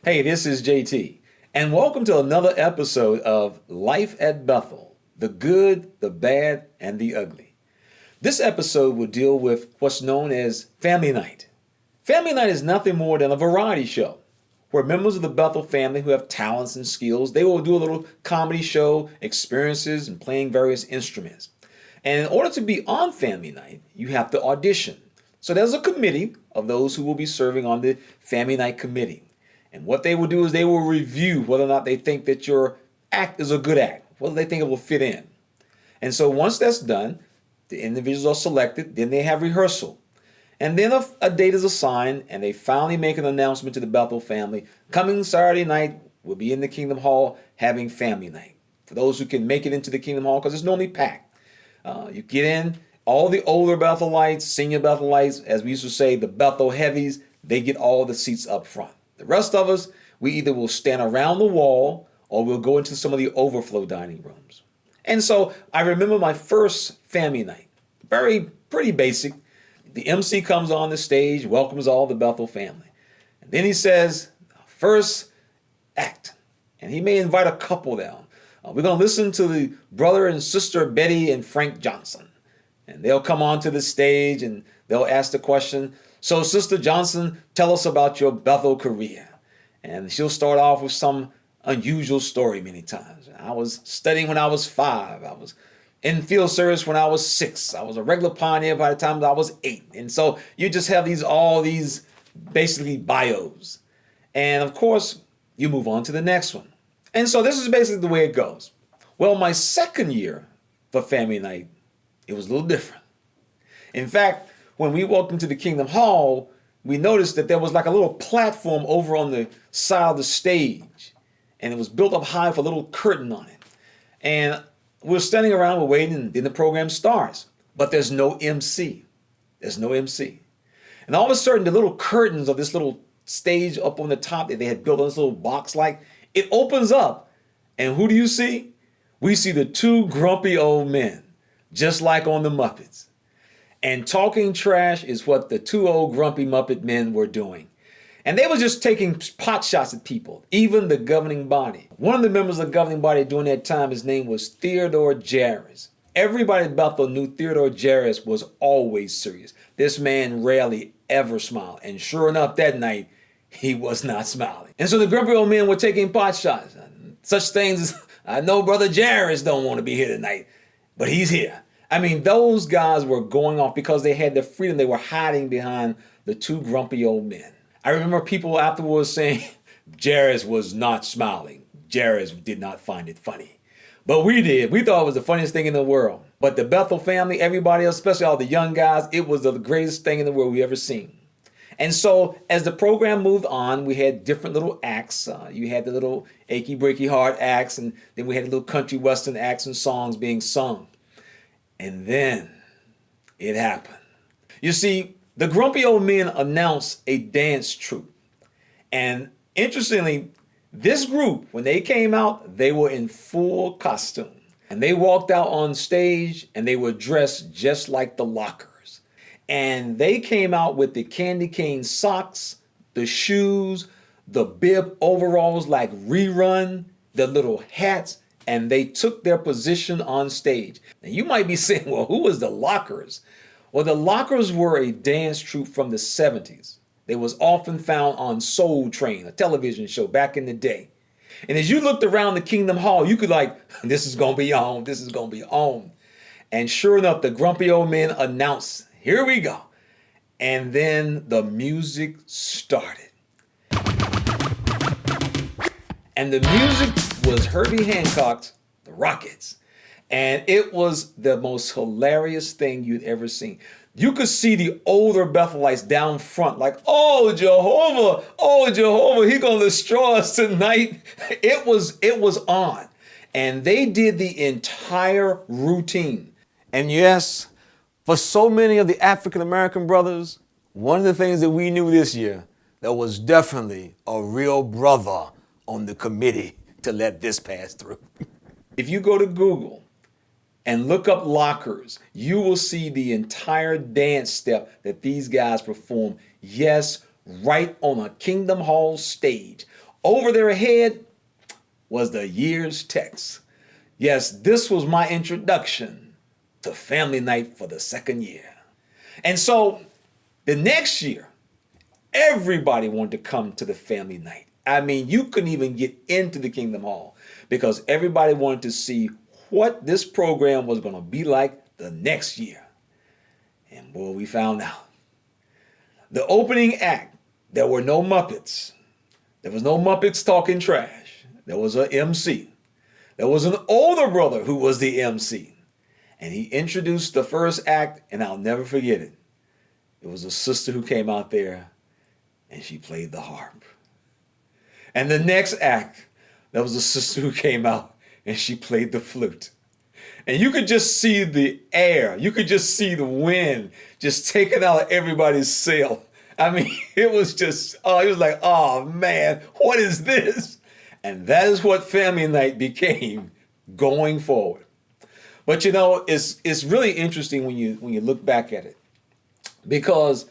Hey, this is JT, and welcome to another episode of Life at Bethel, the good, the bad, and the ugly. This episode will deal with what's known as Family Night. Family Night is nothing more than a variety show where members of the Bethel family who have talents and skills, they will do a little comedy show, experiences, and playing various instruments. And in order to be on Family Night, you have to audition. So there's a committee of those who will be serving on the Family Night committee. And what they will do is they will review whether or not they think that your act is a good act, whether they think it will fit in. And so once that's done, the individuals are selected, then they have rehearsal. And then a date is assigned, and they finally make an announcement to the Bethel family. Coming Saturday night, we'll be in the Kingdom Hall having Family Night. For those who can make it into the Kingdom Hall, because it's normally packed. You get in, all the older Bethelites, senior Bethelites, as we used to say, the Bethel heavies, they get all the seats up front. The rest of us, we either will stand around the wall or we'll go into some of the overflow dining rooms. And so I remember my first family night, pretty basic. The MC comes on the stage, welcomes all the Bethel family. And then he says, first act. And he may invite a couple down. We're going to listen to the brother and sister Betty and Frank Johnson. And they'll come onto the stage and they'll ask the question, so Sister Johnson, tell us about your Bethel career. And she'll start off with some unusual story many times. I was studying when I was 5. I was in field service when I was 6. I was a regular pioneer by the time I was 8. And so you just have all these basically bios. And of course, you move on to the next one. And so this is basically the way it goes. Well, my second year for Family Night, it was a little different. In fact, when we walked into the Kingdom Hall, we noticed that there was like a little platform over on the side of the stage. And it was built up high with a little curtain on it. And we're standing around, we're waiting, and then the program starts. But there's no MC. There's no MC. And all of a sudden, the little curtains of this little stage up on the top that they had built on this little box it opens up. And who do you see? We see the two grumpy old men, just like on the Muppets. And talking trash is what the two old grumpy Muppet men were doing. And they were just taking pot shots at people, even the governing body. One of the members of the governing body during that time, his name was Theodore Jarris. Everybody at Bethel knew Theodore Jarris was always serious. This man rarely ever smiled. And sure enough, that night, he was not smiling. And so the grumpy old men were taking pot shots. Such things as, I know Brother Jarris don't want to be here tonight, but he's here. I mean, those guys were going off because they had the freedom. They were hiding behind the two grumpy old men. I remember people afterwards saying Jarris was not smiling. Jarris did not find it funny. But we did. We thought it was the funniest thing in the world. But the Bethel family, everybody else, especially all the young guys, it was the greatest thing in the world we ever seen. And so as the program moved on, we had different little acts. You had the little achy breaky heart acts, and then we had the little country western acts and songs being sung. And then it happened. You see, the grumpy old men announced a dance troupe. And interestingly, this group, when they came out, they were in full costume. And they walked out on stage and they were dressed just like the Lockers. And they came out with the candy cane socks, the shoes, the bib overalls like Rerun, the little hats, and they took their position on stage. And you might be saying, well, who was the Lockers? Well, the Lockers were a dance troupe from the 70s. They was often found on Soul Train, a television show back in the day. And as you looked around the Kingdom Hall, you could this is going to be on, this is going to be on. And sure enough, the grumpy old men announced, here we go. And then the music started. And the music was Herbie Hancock's The Rockets. And it was the most hilarious thing you'd ever seen. You could see the older Bethelites down front oh, Jehovah, he gonna destroy us tonight. It was on. And they did the entire routine. And yes, for so many of the African-American brothers, one of the things that we knew this year, there was definitely a real brother on the committee to let this pass through. If you go to Google and look up Lockers, you will see the entire dance step that these guys perform. Yes, right on a Kingdom Hall stage. over their head was the year's text. Yes, this was my introduction to family night for the second year. And so the next year, everybody wanted to come to the family night. I mean, you couldn't even get into the Kingdom Hall because everybody wanted to see what this program was going to be like the next year. And boy, we found out. The opening act, there were no Muppets. There was no Muppets talking trash. There was an MC. There was an older brother who was the MC. And he introduced the first act, and I'll never forget it. It was a sister who came out there, and she played the harp. And the next act, there was a sister who came out, and she played the flute. And you could just see the air. You could just see the wind just taking out everybody's sail. I mean, it was just, it was like, oh man, what is this? And that is what family night became going forward. But you know, it's really interesting when you look back at it, because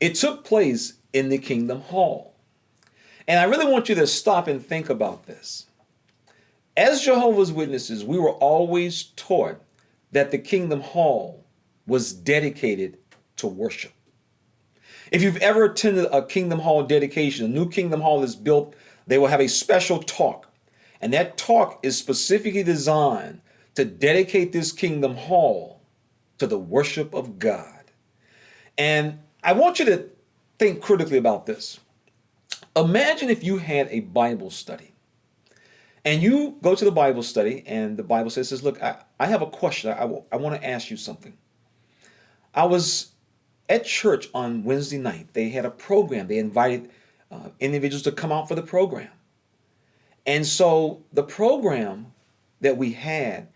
it took place in the Kingdom Hall. And I really want you to stop and think about this. As Jehovah's Witnesses, we were always taught that the Kingdom Hall was dedicated to worship. If you've ever attended a Kingdom Hall dedication, a new Kingdom Hall is built, they will have a special talk. And that talk is specifically designed to dedicate this Kingdom Hall to the worship of God. And I want you to think critically about this. Imagine if you had a Bible study. And you go to the Bible study, and the Bible says, look, I have a question. I want to ask you something. I was at church on Wednesday night. They had a program. They invited individuals to come out for the program. And so the program that we had,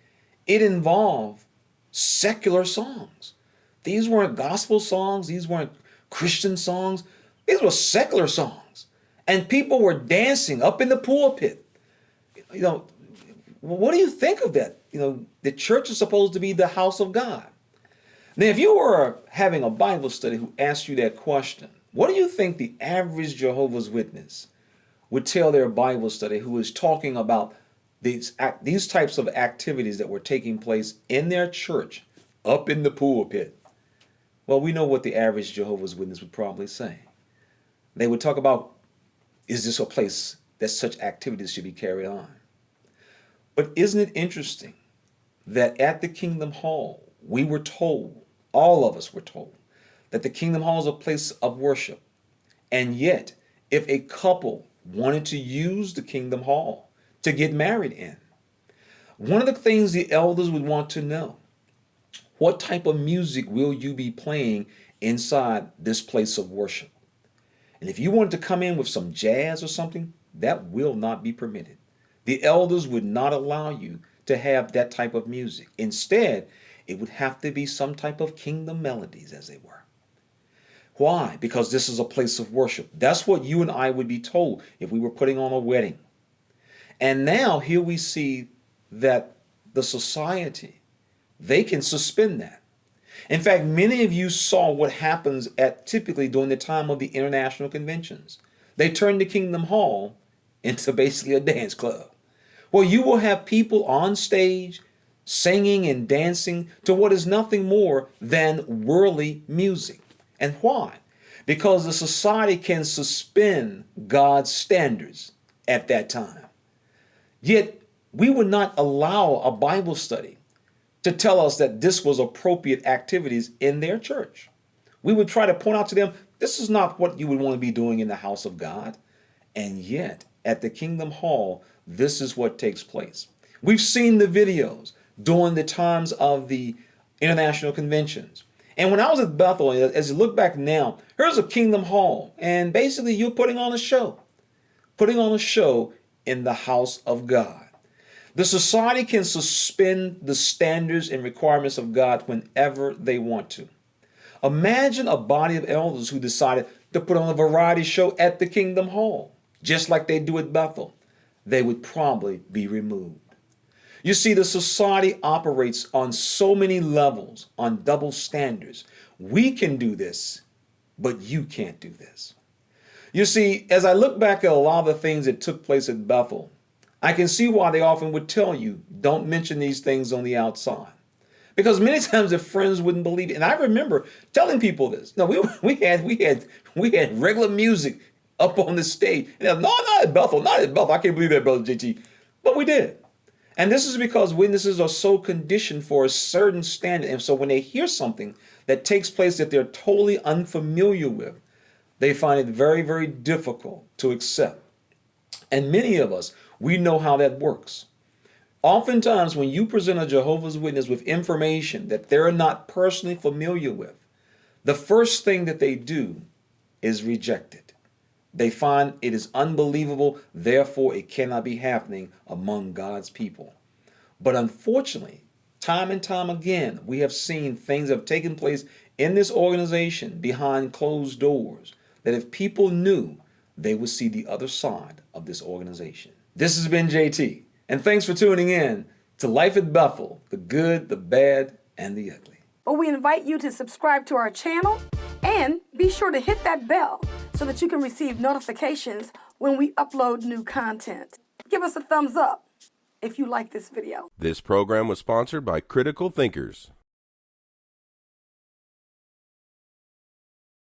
it involved secular songs. These weren't gospel songs. These weren't Christian songs. These were secular songs. And people were dancing up in the pulpit. You know, what do you think of that? You know, the church is supposed to be the house of God. Now, if you were having a Bible study who asked you that question, what do you think the average Jehovah's Witness would tell their Bible study who is talking about these types of activities that were taking place in their church, up in the pulpit? Well, we know what the average Jehovah's Witness would probably say. They would talk about, is this a place that such activities should be carried on? But isn't it interesting that at the Kingdom Hall, we were told, all of us were told, that the Kingdom Hall is a place of worship. And yet, if a couple wanted to use the Kingdom Hall to get married in, one of the things the elders would want to know, what type of music will you be playing inside this place of worship? And if you wanted to come in with some jazz or something, that will not be permitted. The elders would not allow you to have that type of music. Instead, it would have to be some type of kingdom melodies, as they were. Why? Because this is a place of worship. That's what you and I would be told if we were putting on a wedding. And now here we see that the society, they can suspend that. In fact, many of you saw what happens typically during the time of the international conventions. They turn the Kingdom Hall into basically a dance club. Well, you will have people on stage singing and dancing to what is nothing more than worldly music. And why? Because the society can suspend God's standards at that time. Yet, we would not allow a Bible study to tell us that this was appropriate activities in their church. We would try to point out to them, this is not what you would want to be doing in the house of God. And yet, at the Kingdom Hall, this is what takes place. We've seen the videos during the times of the international conventions. And when I was at Bethel, as you look back now, here's a Kingdom Hall. And basically, you're putting on a show in the house of God. The society can suspend the standards and requirements of God whenever they want to. Imagine a body of elders who decided to put on a variety show at the Kingdom Hall, just like they do at Bethel. They would probably be removed. You see, the society operates on so many levels, on double standards. We can do this, but you can't do this. You see, as I look back at a lot of the things that took place at Bethel, I can see why they often would tell you, don't mention these things on the outside. Because many times the friends wouldn't believe it. And I remember telling people this. No, we had regular music up on the stage. And no, not at Bethel, not at Bethel. I can't believe that, Brother JT. But we did. And this is because witnesses are so conditioned for a certain standard. And so when they hear something that takes place that they're totally unfamiliar with, they find it very, very difficult to accept. And many of us, we know how that works. Oftentimes, when you present a Jehovah's Witness with information that they're not personally familiar with, the first thing that they do is reject it. They find it is unbelievable, therefore it cannot be happening among God's people. But unfortunately, time and time again, we have seen things have taken place in this organization behind closed doors that if people knew, they would see the other side of this organization. This has been JT, and thanks for tuning in to Life at Bethel, the good, the bad, and the ugly. But we invite you to subscribe to our channel and be sure to hit that bell so that you can receive notifications when we upload new content. Give us a thumbs up if you like this video. This program was sponsored by Critical Thinkers.